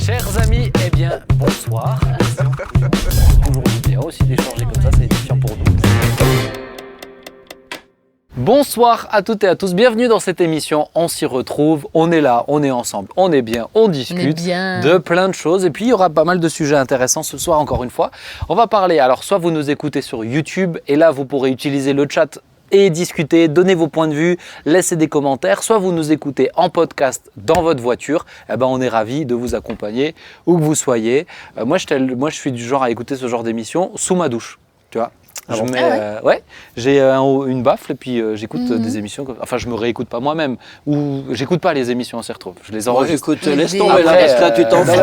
Chers amis, eh bien, bonsoir. Toujours bien aussi d'échanger comme ça, c'est édifiant pour nous. Bonsoir à toutes et à tous, bienvenue dans cette émission, on s'y retrouve, on est là, on est ensemble, on est bien, on discute de plein de choses et puis il y aura pas mal de sujets intéressants ce soir encore une fois. On va parler, alors soit vous nous écoutez sur YouTube et là vous pourrez utiliser le chat et discuter, donner vos points de vue, laisser des commentaires, soit vous nous écoutez en podcast dans votre voiture, eh ben on est ravis de vous accompagner où que vous soyez. Moi je suis du genre à écouter ce genre d'émission sous ma douche, tu vois. J'ai une baffle et puis j'écoute des émissions. Enfin, je me réécoute pas moi-même ou j'écoute pas les émissions, on s'y retrouve. Je les enregistre. Écoute, laisse tomber là, tu t'en fous.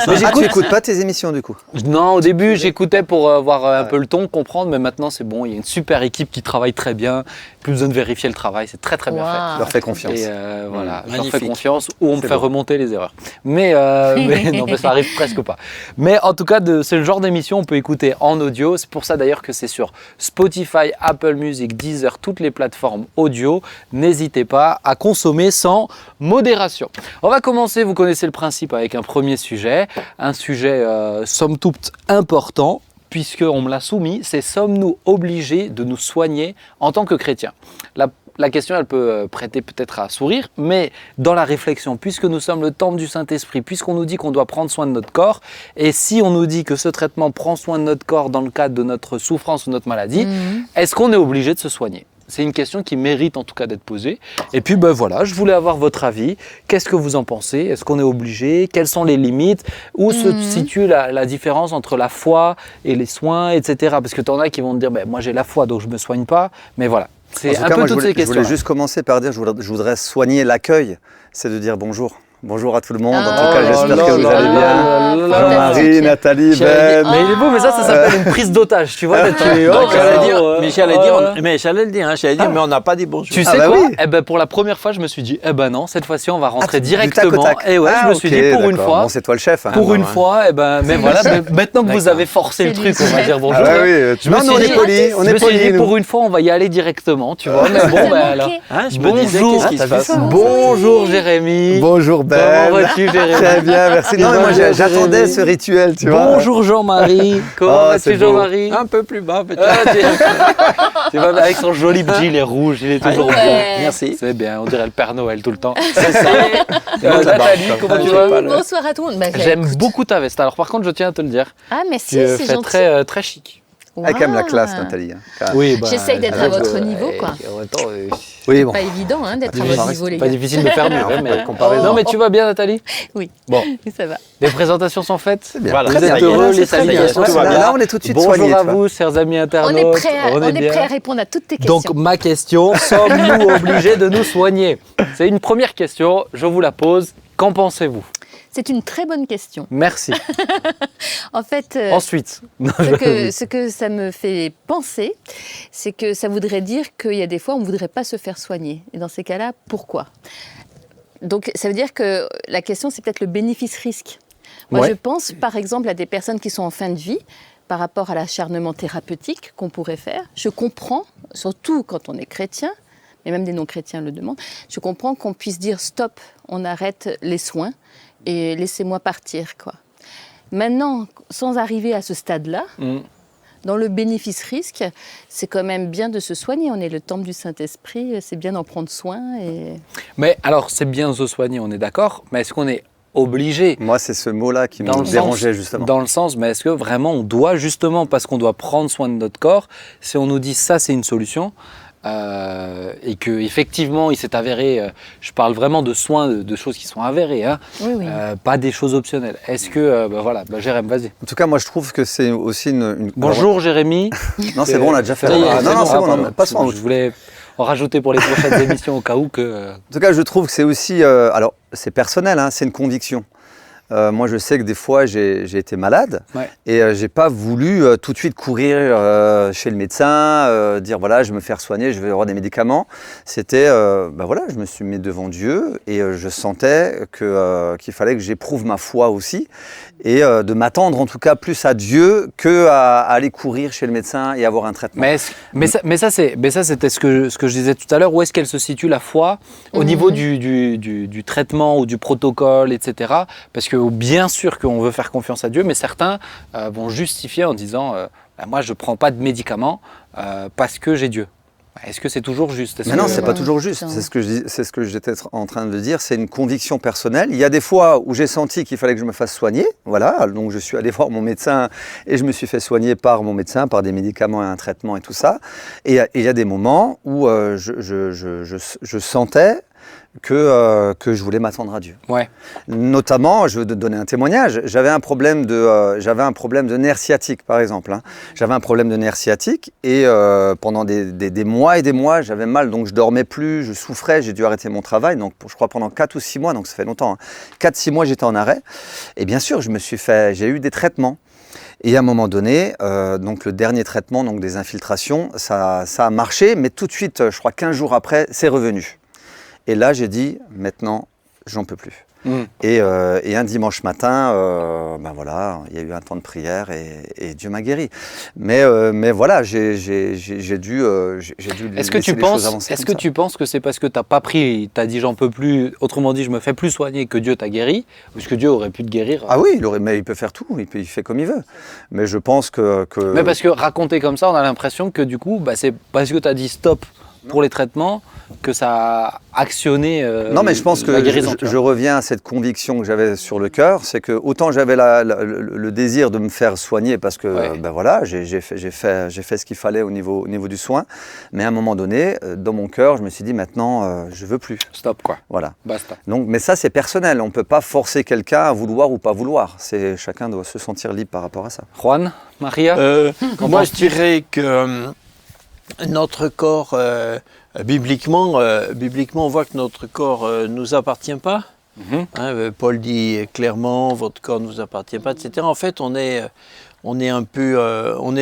Mais tu écoutes pas tes émissions du coup? Non, au début j'écoutais pour avoir un peu le ton, comprendre, mais maintenant c'est bon. Il y a une super équipe qui travaille très bien. Plus besoin de vérifier le travail, c'est très bien fait. Je leur fais confiance. Et voilà, je leur fais confiance ou on me fait remonter les erreurs. Mais non, mais ça arrive presque pas. Mais en tout cas, c'est le genre d'émission on peut écouter en audio. C'est pour ça d'ailleurs que c'est sur Spotify, Apple Music, Deezer, toutes les plateformes audio. N'hésitez pas à consommer sans modération. On va commencer, vous connaissez le principe, avec un premier sujet. Un sujet somme toute important, puisqu'on me l'a soumis, c'est sommes-nous obligés de nous soigner en tant que chrétiens? La question, elle peut prêter peut-être à sourire, mais dans la réflexion, puisque nous sommes le temple du Saint-Esprit, puisqu'on nous dit qu'on doit prendre soin de notre corps, et si on nous dit que ce traitement prend soin de notre corps dans le cadre de notre souffrance ou notre maladie, est-ce qu'on est obligé de se soigner? C'est une question qui mérite en tout cas d'être posée. Et puis voilà, je voulais avoir votre avis. Qu'est-ce que vous en pensez? Est-ce qu'on est obligé? Quelles sont les limites? Où se situe la différence entre la foi et les soins, etc. Parce que tu en as qui vont te dire, moi j'ai la foi donc je ne me soigne pas. Mais voilà, c'est un peu toutes ces questions. Je voulais juste commencer par dire, je voudrais soigner l'accueil. C'est de dire bonjour. Bonjour à tout le monde, en tout cas j'espère que vous allez bien. Jean-Marie, Nathalie, Ben. Mais il est beau, mais ça s'appelle une prise d'otage, tu vois. J'allais le dire, mais on n'a pas dit bonjour. Tu sais quoi? Pour la première fois, je me suis dit, non, cette fois-ci on va rentrer directement. Et ouais, je me suis dit pour une fois. Bon, c'est toi le chef. Pour une fois, mais voilà, maintenant que vous avez forcé le truc, on va dire bonjour. Non, on est poli, on est poli. Pour une fois, on va y aller directement, tu vois. Mais bon, alors. Bonjour, qu'est-ce qui se passe? Bonjour Jérémy. Bonjour Ben. Comment vas-tu, Jérémy? Très bien, merci. Non, mais moi j'attendais ce rituel, tu vois. Bonjour Jean-Marie. Comment vas-tu, Jean-Marie? Un peu plus bas, peut-être. Tu vois, avec son joli gilet rouge, il est toujours bon. Merci. C'est bien, on dirait le Père Noël tout le temps. C'est ça. Nathalie, comment tu vas? Bonsoir à tout le monde. J'aime beaucoup ta veste. Alors par contre, je tiens à te le dire. Ah, merci, tu c'est fais gentil. très chic. Avec quand même la classe, Nathalie. Oui, j'essaye d'être à votre niveau, quoi. Oui, bon. Pas évident d'être à votre niveau, les gars. Pas difficile de faire mieux, mais non, mais tu vas bien, Nathalie? Oui. Bon, ça va. Les présentations sont faites. Voilà. Vous êtes heureux, les salutations, tout va bien. Là, on est tout de suite soignés. Bonjour à vous, chers amis internautes. On est prêt à répondre à toutes tes questions. Donc ma question, sommes-nous obligés de nous soigner? C'est une première question, je vous la pose. Qu'en pensez-vous? C'est une très bonne question. Merci. En fait, ensuite, ce que ça me fait penser, c'est que ça voudrait dire qu'il y a des fois, on ne voudrait pas se faire soigner. Et dans ces cas-là, pourquoi? Donc, ça veut dire que la question, c'est peut-être le bénéfice-risque. Moi, je pense, par exemple, à des personnes qui sont en fin de vie, par rapport à l'acharnement thérapeutique qu'on pourrait faire. Je comprends, surtout quand on est chrétien, mais même des non-chrétiens le demandent, je comprends qu'on puisse dire « stop, on arrête les soins ». Et laissez-moi partir, quoi. Maintenant, sans arriver à ce stade-là, dans le bénéfice-risque, c'est quand même bien de se soigner. On est le temple du Saint-Esprit, c'est bien d'en prendre soin. Mais alors, c'est bien de se soigner, on est d'accord, mais est-ce qu'on est obligé? Moi, c'est ce mot-là qui me dérangeait, justement. Dans le sens, mais est-ce que vraiment on doit, justement, parce qu'on doit prendre soin de notre corps, si on nous dit ça, c'est une solution, et que effectivement il s'est avéré, je parle vraiment de soins, de choses qui sont avérées, pas des choses optionnelles. Est-ce que, Jérémy, vas-y. En tout cas, moi je trouve que c'est aussi une... Bonjour Jérémy. Non, c'est bon, on a déjà fait. Non, c'est bon, passons. Je voulais en rajouter pour les prochaines émissions au cas où que... En tout cas, je trouve que c'est aussi, alors c'est personnel, c'est une conviction. Moi, je sais que des fois, j'ai été malade et j'ai pas voulu tout de suite courir chez le médecin, dire voilà, je vais me faire soigner, je vais avoir des médicaments. C'était, je me suis mis devant Dieu et je sentais qu'il fallait que j'éprouve ma foi aussi et de m'attendre en tout cas plus à Dieu qu'à aller courir chez le médecin et avoir un traitement. Mais ça, c'était ce que je disais tout à l'heure. Où est-ce qu'elle se situe la foi au niveau du traitement ou du protocole, etc. Parce que que bien sûr qu'on veut faire confiance à Dieu, mais certains vont justifier en disant moi je ne prends pas de médicaments parce que j'ai Dieu. Est-ce que c'est toujours juste? Mais non, c'est pas toujours juste. C'est ce que j'étais en train de dire. C'est une conviction personnelle. Il y a des fois où j'ai senti qu'il fallait que je me fasse soigner. Voilà. Donc je suis allé voir mon médecin et je me suis fait soigner par mon médecin, par des médicaments et un traitement et tout ça. Et il y a des moments où je sentais que je voulais m'attendre à Dieu. Ouais. Notamment, je veux te donner un témoignage, j'avais un problème de nerf sciatique, par exemple. Hein. J'avais un problème de nerf sciatique et pendant des mois et des mois, j'avais mal, donc je dormais plus, je souffrais, j'ai dû arrêter mon travail, donc je crois pendant 4 ou 6 mois, donc ça fait longtemps, hein. 4-6 mois j'étais en arrêt. Et bien sûr, j'ai eu des traitements. Et à un moment donné, donc le dernier traitement, donc des infiltrations, ça a marché, mais tout de suite, je crois 15 jours après, c'est revenu. Et là, j'ai dit, maintenant, j'en peux plus. Et un dimanche matin, ben voilà, il y a eu un temps de prière et Dieu m'a guéri. Mais voilà, j'ai dû Est-ce que tu penses que c'est parce que tu n'as pas pris, tu as dit j'en peux plus, autrement dit je me fais plus soigner que Dieu t'a guéri, ou est-ce que Dieu aurait pu te guérir? Ah oui, mais il peut faire tout, il fait comme il veut. Mais je pense que... Mais parce que raconter comme ça, on a l'impression que du coup, bah, c'est parce que tu as dit stop pour les traitements que ça a actionné non, mais je pense que la guérison. Je reviens à cette conviction que j'avais sur le cœur, c'est que autant j'avais le désir de me faire soigner parce que ben voilà, j'ai fait ce qu'il fallait au niveau du soin, mais à un moment donné, dans mon cœur, je me suis dit maintenant, je veux plus. Stop quoi. Voilà. Basta. Donc, mais ça c'est personnel, on ne peut pas forcer quelqu'un à vouloir ou pas vouloir. Chacun doit se sentir libre par rapport à ça. Juan, Maria, moi je dirais que notre corps, bibliquement, on voit que notre corps ne nous appartient pas. Paul dit clairement, votre corps ne vous appartient pas, etc. En fait, on est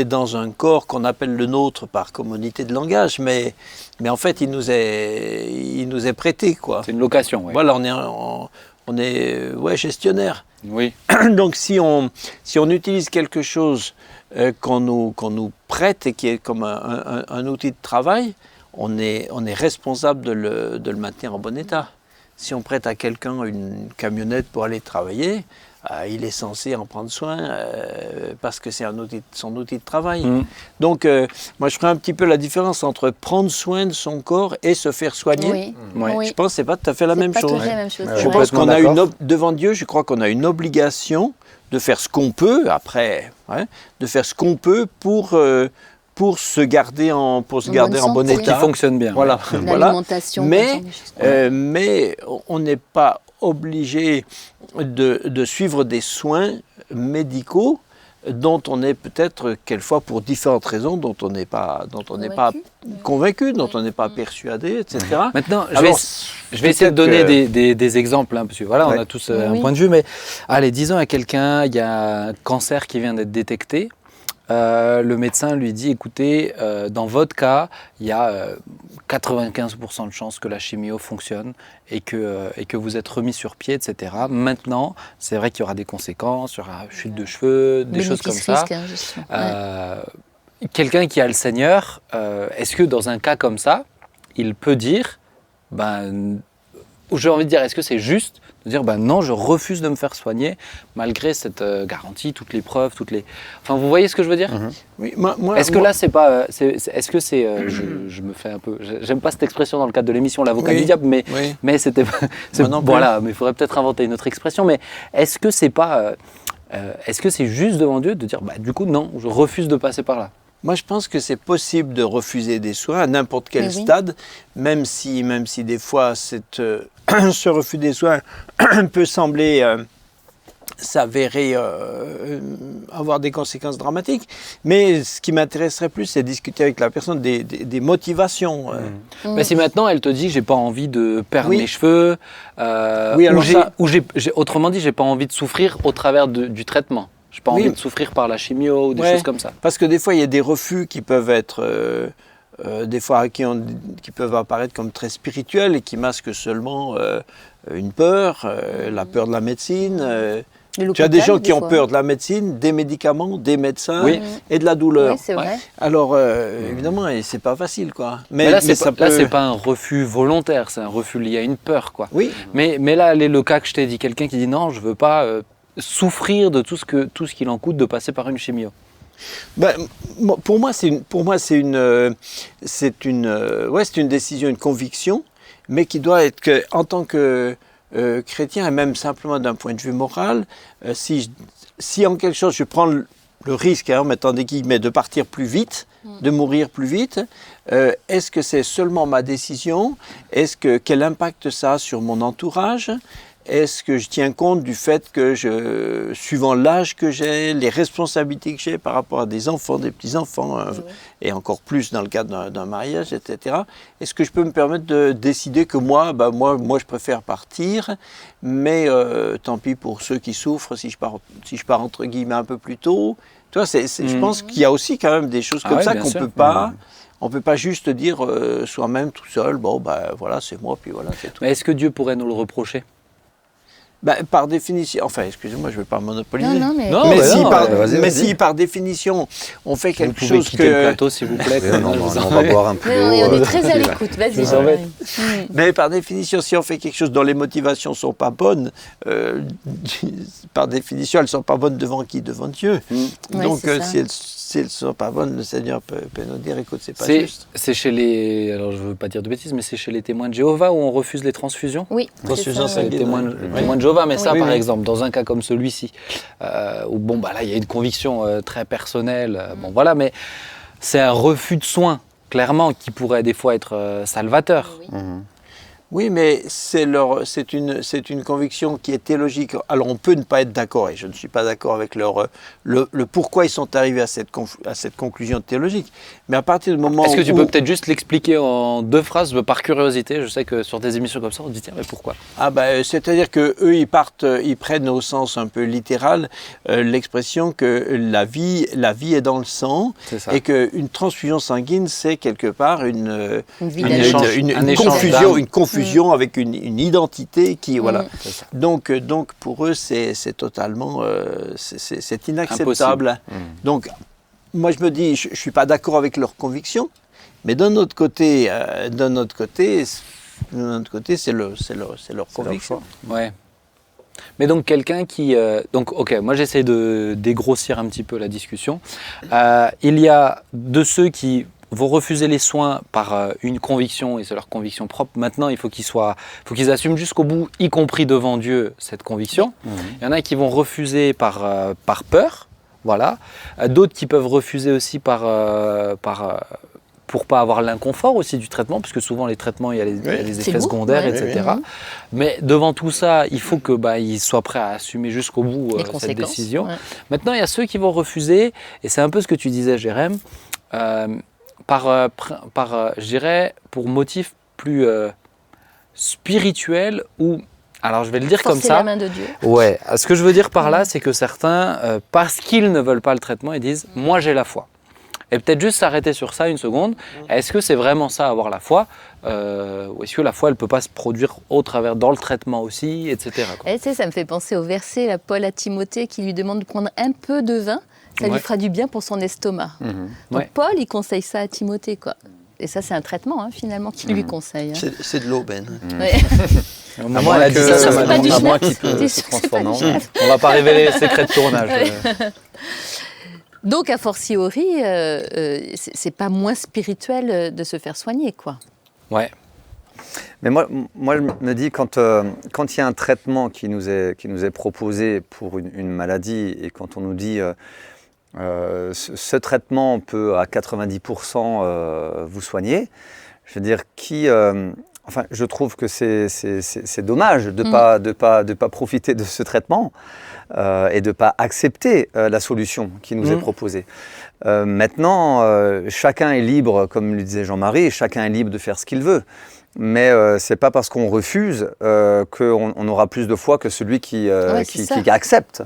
dans un corps qu'on appelle le nôtre par commodité de langage, mais en fait, il nous est prêté, quoi. C'est une location. Ouais. Voilà, on est gestionnaire. Oui. Donc, si on utilise quelque chose qu'on nous prête et qui est comme un outil de travail, on est responsable de le maintenir en bon état. Si on prête à quelqu'un une camionnette pour aller travailler, il est censé en prendre soin parce que c'est son outil de travail. Donc, moi, je ferais un petit peu la différence entre prendre soin de son corps et se faire soigner. Oui. Je pense que ce n'est pas tout à fait la même chose. Je Je pense qu'on a devant Dieu, je crois qu'on a une obligation de faire ce qu'on peut, après, de faire ce qu'on peut pour se garder en bon état. Qui fonctionne bien. Voilà. L'alimentation. Mais on n'est pas obligé de suivre des soins médicaux dont on est peut-être quelquefois pour différentes raisons dont on n'est pas convaincu, dont on n'est pas persuadé, etc. Maintenant, je vais essayer de donner des exemples, parce que voilà, on a tous un point de vue, mais allez, disons à quelqu'un, il y a un cancer qui vient d'être détecté. Le médecin lui dit, écoutez, dans votre cas, il y a 95% de chances que la chimio fonctionne et que vous êtes remis sur pied, etc. Maintenant, c'est vrai qu'il y aura des conséquences, il y aura chute de cheveux, des choses comme ça. Quelqu'un qui a le Seigneur, est-ce que dans un cas comme ça, il peut dire, j'ai envie de dire, est-ce que c'est juste de dire, non, je refuse de me faire soigner malgré cette garantie, toutes les preuves, Enfin, vous voyez ce que je veux dire? Oui, est-ce que là, c'est pas... est-ce que c'est... je me fais un peu... J'aime pas cette expression dans le cadre de l'émission, l'avocat du diable, mais c'était... voilà, mais il faudrait peut-être inventer une autre expression, mais est-ce que c'est pas... est-ce que c'est juste devant Dieu de dire, du coup, non, je refuse de passer par là? Moi, je pense que c'est possible de refuser des soins à n'importe quel stade, même si des fois, ce refus des soins peut sembler s'avérer avoir des conséquences dramatiques. Mais ce qui m'intéresserait plus, c'est de discuter avec la personne des motivations. Mais si maintenant, elle te dit, j'ai pas envie de perdre mes cheveux, autrement dit, j'ai pas envie de souffrir au travers du traitement. Je n'ai pas envie de souffrir par la chimio ou des choses comme ça. Parce que des fois, il y a des refus qui peuvent être, des fois, qui peuvent apparaître comme très spirituels et qui masquent seulement une peur, la peur de la médecine, Tu as des gens qui ont peur de la médecine, des médicaments, des médecins et de la douleur. Oui, c'est vrai. Alors, évidemment, c'est pas facile, quoi. Mais là, c'est pas un refus volontaire, c'est un refus lié à une peur, quoi. Oui. Mais là, le cas que je t'ai dit, quelqu'un qui dit non, je veux pas souffrir de tout ce qu'il en coûte de passer par une chimio. Ben, pour moi, c'est une décision, une conviction, mais qui doit être que, en tant que chrétien, et même simplement d'un point de vue moral, si en quelque chose je prends le risque, en mettant des guillemets, de partir plus vite, de mourir plus vite, est-ce que c'est seulement ma décision? Quel impact ça a sur mon entourage? Est-ce que je tiens compte du fait que, suivant l'âge que j'ai, les responsabilités que j'ai par rapport à des enfants, des petits-enfants, et encore plus dans le cadre d'un mariage, etc. Est-ce que je peux me permettre de décider que moi, je préfère partir, mais tant pis pour ceux qui souffrent si je pars entre guillemets un peu plus tôt. Tu vois, je pense qu'il y a aussi quand même des choses comme ça qu'on peut pas... On ne peut pas juste dire soi-même tout seul, voilà, c'est moi, puis voilà, c'est tout. Mais est-ce que Dieu pourrait nous le reprocher? Par définition, enfin, excusez-moi, je ne vais pas monopoliser. Mais si par définition, on fait quelque chose que... le plateau, s'il vous plaît. on va boire un peu d'eau. On est très à l'écoute, vas-y. Mais par définition, si on fait quelque chose dont les motivations ne sont pas bonnes, par définition, elles ne sont pas bonnes devant qui? Devant Dieu. Donc, si elles ne sont pas bonnes, le Seigneur peut nous dire, écoute, c'est pas juste. C'est chez les... Alors, je ne veux pas dire de bêtises, mais c'est chez les témoins de Jéhovah où on refuse les transfusions? Oui. Transfusion sanguine. Les témoins de Jéhovah, mais ça, par exemple, dans un cas comme celui-ci, où, là, il y a une conviction très personnelle, mais c'est un refus de soins, clairement, qui pourrait des fois être salvateur. Oui, mais c'est une conviction qui est théologique. Alors on peut ne pas être d'accord, et je ne suis pas d'accord avec le pourquoi ils sont arrivés à cette conclusion théologique. Mais à partir du moment Est-ce que tu peux peut-être juste l'expliquer en 2 phrases, par curiosité? Je sais que sur des émissions comme ça, on se dit tiens, mais pourquoi? C'est-à-dire que eux, ils prennent au sens un peu littéral l'expression que la vie est dans le sang, et qu'une transfusion sanguine, c'est quelque part une confusion avec une identité qui voilà. Donc pour eux c'est totalement c'est inacceptable. Donc moi je me dis je suis pas d'accord avec leurs convictions, mais d'un autre côté c'est leur conviction. Ouais. Mais donc quelqu'un qui... moi j'essaie de dégrossir un petit peu la discussion. Il y a de ceux qui vont refuser les soins par une conviction, et c'est leur conviction propre. Maintenant, il faut qu'ils assument jusqu'au bout, y compris devant Dieu, cette conviction. Il y en a qui vont refuser par peur, voilà. D'autres qui peuvent refuser aussi pour pas avoir l'inconfort aussi du traitement, parce que souvent les traitements, il y a les effets secondaires, etc. Mais devant tout ça, il faut qu'ils soient prêts à assumer jusqu'au bout cette décision. Maintenant, il y a ceux qui vont refuser, et c'est un peu ce que tu disais, Jérém, je dirais, pour motif plus spirituel ou... Alors, je vais le dire comme ça. La main de Dieu. Ouais. Ce que je veux dire par là, c'est que certains, parce qu'ils ne veulent pas le traitement, ils disent « moi, j'ai la foi ». Et peut-être juste s'arrêter sur ça une seconde. Est-ce que c'est vraiment ça, avoir la foi, ou est-ce que la foi, elle ne peut pas se produire dans le traitement aussi, etc. Et tu sais, ça me fait penser au verset, Paul à Timothée, qui lui demande de prendre un peu de vin. Ça lui fera du bien pour son estomac. Donc Paul, il conseille ça à Timothée, quoi. Et ça, c'est un traitement, finalement, qu'il lui conseille. C'est de l'aubaine. Moi, elle a dit ça m'a demandé à moi qui peut se transformer. On ne va pas révéler les secrets de tournage. Donc, a fortiori, c'est pas moins spirituel de se faire soigner, quoi. Ouais. Mais moi, je me dis, quand il y a un traitement qui nous est proposé pour une maladie, et quand on nous dit ce traitement peut à 90% vous soigner, je veux dire, je trouve que c'est dommage de ne pas profiter de ce traitement et de ne pas accepter la solution qui nous est proposée. Maintenant, chacun est libre, comme le disait Jean-Marie, chacun est libre de faire ce qu'il veut. Mais ce n'est pas parce qu'on refuse qu'on aura plus de foi que celui qui accepte.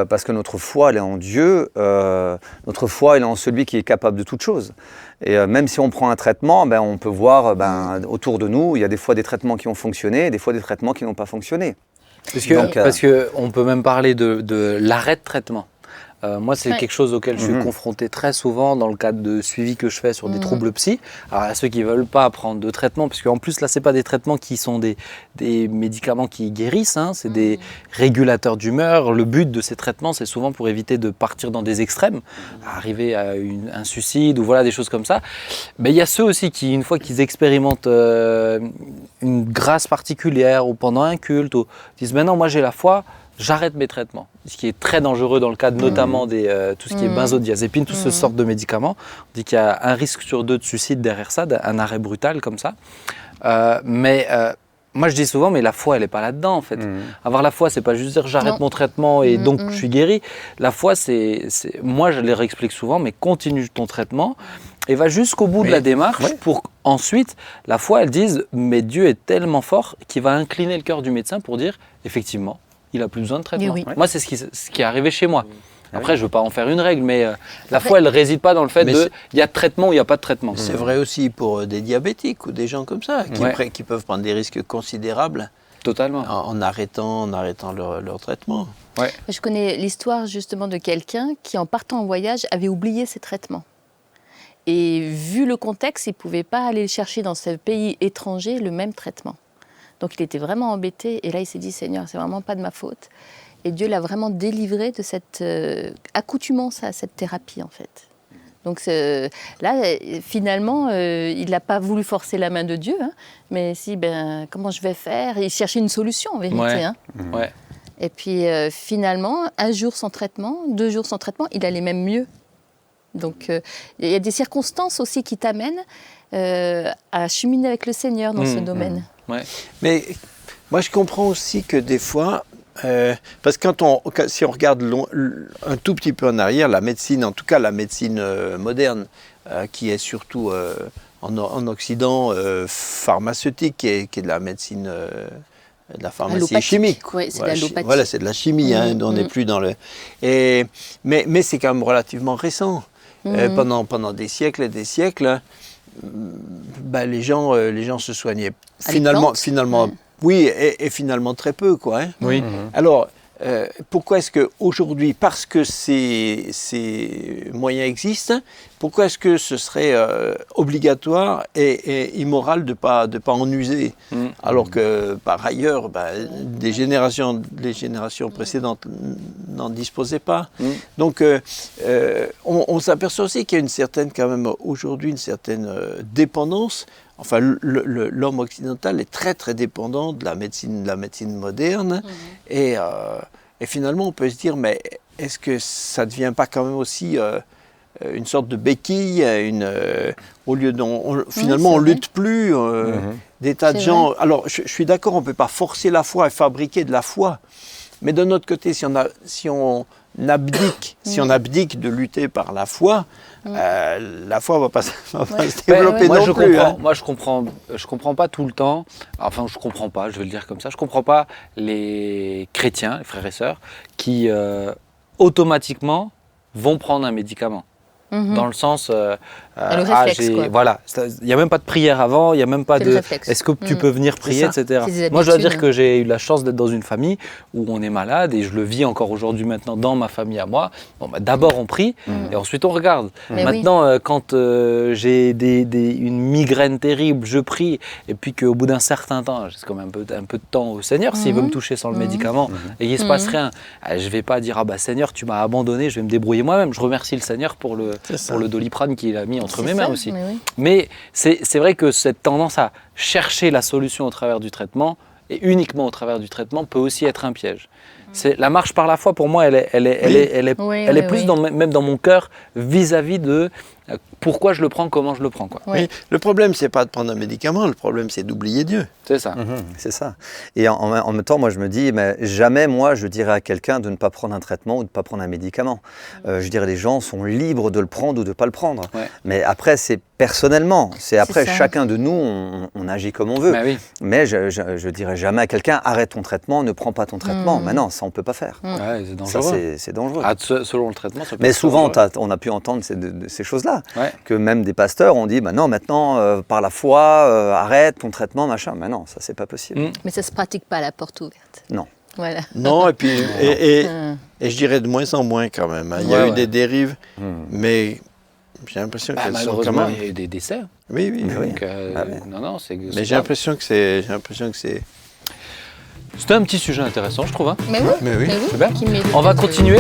Parce que notre foi, elle est en Dieu, notre foi, elle est en celui qui est capable de toutes choses. Et même si on prend un traitement, on peut voir autour de nous, il y a des fois des traitements qui ont fonctionné et des fois des traitements qui n'ont pas fonctionné. Parce qu'on peut même parler de l'arrêt de traitement. Moi, c'est quelque chose auquel je suis confronté très souvent dans le cadre de suivi que je fais sur des troubles psy. Alors, à ceux qui ne veulent pas prendre de traitement, parce qu'en plus, là, ce n'est pas des traitements qui sont des médicaments qui guérissent, hein, c'est des régulateurs d'humeur. Le but de ces traitements, c'est souvent pour éviter de partir dans des extrêmes, arriver à un suicide ou voilà, des choses comme ça. Mais il y a ceux aussi qui, une fois qu'ils expérimentent une grâce particulière ou pendant un culte, ou, disent « Maintenant, moi, j'ai la foi ». J'arrête mes traitements, ce qui est très dangereux dans le cadre notamment de tout ce qui est benzodiazépine, toutes ces sortes de médicaments. On dit qu'il y a un risque sur 2 de suicide derrière ça, un arrêt brutal comme ça. Moi je dis souvent, mais la foi elle n'est pas là-dedans en fait. Avoir la foi, c'est pas juste dire j'arrête mon traitement et donc je suis guéri. La foi, moi je leur explique souvent, mais continue ton traitement et va jusqu'au bout de la démarche pour ensuite, la foi elle dise, mais Dieu est tellement fort qu'il va incliner le cœur du médecin pour dire effectivement, il n'a plus besoin de traitement. Moi, c'est ce qui est arrivé chez moi. Après, je ne veux pas en faire une règle, mais la foi, elle ne réside pas dans le fait il y a traitement ou il n'y a pas de traitement. C'est vrai aussi pour des diabétiques ou des gens comme ça, qui peuvent prendre des risques considérables. Totalement. En arrêtant leur traitement. Ouais. Je connais l'histoire justement de quelqu'un qui, en partant en voyage, avait oublié ses traitements. Et vu le contexte, il ne pouvait pas aller chercher dans ce pays étranger le même traitement. Donc il était vraiment embêté et là il s'est dit Seigneur, c'est vraiment pas de ma faute. Et Dieu l'a vraiment délivré de cette accoutumance à cette thérapie en fait. Donc là finalement il n'a pas voulu forcer la main de Dieu, hein, mais si comment je vais faire? Il cherchait une solution en vérité. Hein. Et puis finalement 1 jour sans traitement, 2 jours sans traitement, il allait même mieux. Donc il y a des circonstances aussi qui t'amènent à cheminer avec le Seigneur dans ce domaine. Mais moi je comprends aussi que des fois, parce que si on regarde un tout petit peu en arrière, la médecine, en tout cas la médecine moderne, qui est surtout en Occident pharmaceutique, qui est de la médecine, de la pharmacie chimique. Oui, c'est de l'allopathie. Voilà, c'est de la chimie, on n'est plus dans le... Mais c'est quand même relativement récent. Pendant des siècles et des siècles, les gens se soignaient finalement oui, et finalement très peu, quoi. Hein. Oui. Alors, pourquoi est-ce qu'aujourd'hui, parce que ces moyens existent, pourquoi est-ce que ce serait obligatoire et immoral de pas en user, alors que par ailleurs, les générations précédentes n'en disposaient pas. Donc, on s'aperçoit aussi qu'il y a quand même aujourd'hui une certaine dépendance. Enfin, l'homme occidental est très très dépendant de la médecine moderne et finalement on peut se dire, mais est-ce que ça ne devient pas quand même aussi une sorte de béquille, au lieu finalement on ne lutte plus, des tas de gens... Vrai. Alors je suis d'accord, on ne peut pas forcer la foi et fabriquer de la foi, mais d'un autre côté, si on abdique de lutter par la foi, la foi va pas se développer non plus. Moi, je comprends pas tout le temps. Enfin, je comprends pas. Je vais le dire comme ça. Je comprends pas les chrétiens, les frères et sœurs, qui automatiquement vont prendre un médicament. Dans le sens, le réflexe, voilà, il n'y a même pas de prière avant, il n'y a même pas de est-ce que tu peux venir prier, etc. Moi, je dois dire que j'ai eu la chance d'être dans une famille où on est malade et je le vis encore aujourd'hui maintenant dans ma famille à moi. Bon, d'abord on prie et ensuite on regarde. Maintenant, quand j'ai une migraine terrible, je prie et puis qu'au bout d'un certain temps, j'ai quand même un peu de temps au Seigneur, s'il veut me toucher sans le médicament et qu'il ne se passe rien, je ne vais pas dire Seigneur, tu m'as abandonné, je vais me débrouiller moi-même. Je remercie le Seigneur pour le Doliprane qu'il a mis entre mes mains aussi. Mais c'est vrai que cette tendance à chercher la solution au travers du traitement, et uniquement au travers du traitement, peut aussi être un piège. La marche par la foi, pour moi, elle est plus même dans mon cœur vis-à-vis de pourquoi je le prends, comment je le prends. Oui. Le problème, c'est pas de prendre un médicament, le problème, c'est d'oublier Dieu. C'est ça. C'est ça. Et en même temps, moi, je me dis, mais jamais, moi, je dirais à quelqu'un de ne pas prendre un traitement ou de ne pas prendre un médicament. Je dirais, les gens sont libres de le prendre ou de ne pas le prendre. Mais après, c'est personnellement. C'est après, chacun de nous, on agit comme on veut. Mais je dirais jamais à quelqu'un, arrête ton traitement, ne prends pas ton traitement. Mais non, ça, on ne peut pas faire. C'est dangereux. Ça, c'est dangereux. Selon le traitement, ça peut mais être souvent, on a pu entendre ces choses-là. Que même des pasteurs ont dit, non, maintenant, par la foi, arrête ton traitement, machin. Mais non, ça, c'est pas possible. Mais ça ne se pratique pas à la porte ouverte. Non. Voilà. Non, et puis et je dirais de moins en moins quand même. Il y a eu des dérives, mais j'ai l'impression qu'elles sont quand même. Il y a eu des décès. Oui. Donc, non, c'est. Mais j'ai l'impression que c'est. C'était un petit sujet intéressant, je trouve. Hein. Mais oui. Mais oui. C'est bien. Qui mérite On va d'être- continuer.